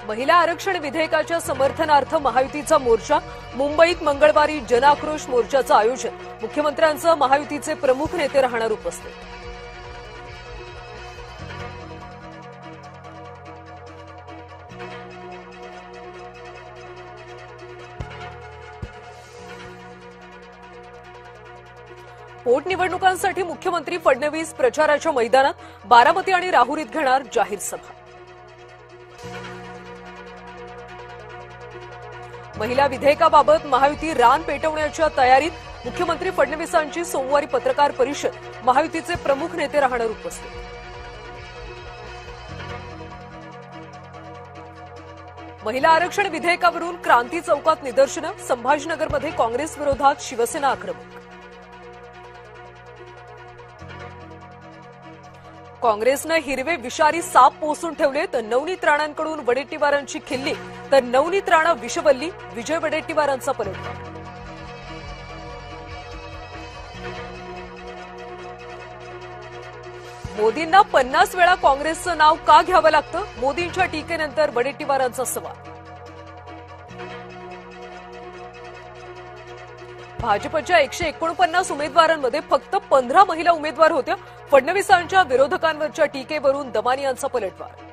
महिला आरक्षण विधेयकाच्या समर्थनार्थ महायुतीचा मोर्चा मुंबईत मंगळवारी जनआक्रोश मोर्चाचं आयोजन मुख्यमंत्र्यांचं महायुतीचे प्रमुख नेते राहणार उपस्थित। पोटनिवडणुकांसाठी मुख्यमंत्री फडणवीस प्रचाराच्या मैदानात बारामती आणि राहुरीत घेणार जाहीर सभा। महिला विधेयकाबाबत महायुती रान पेटवण्याच्या तयारीत मुख्यमंत्री फडणवीसांची सोमवारी पत्रकार परिषद महायुतीचे प्रमुख नेते राहणार उपस्थित। महिला आरक्षण विधेयकावरून क्रांती चौकात निदर्शनं, संभाजीनगरमध्ये काँग्रेस विरोधात शिवसेना आक्रमक। काँग्रेसनं हिरवे विषारी साप पोसून ठेवले तर नवनीत राणांकडून वडेट्टीवारांची खिल्ली, तर नवनीत राणा विषवल्ली, विजय वडेट्टीवारांचा पलटवार। मोदींना 50 वेळा काँग्रेसचं नाव का घ्यावं लागतं? मोदींच्या टीकेनंतर वडेट्टीवारांचा सवाल। भाजपच्या 149 उमेदवारांमध्ये फक्त 15 महिला उमेदवार होत्या। फडणवीसांच्या विरोधकांवरच्या टीकेवरून दमानियांचा पलटवार।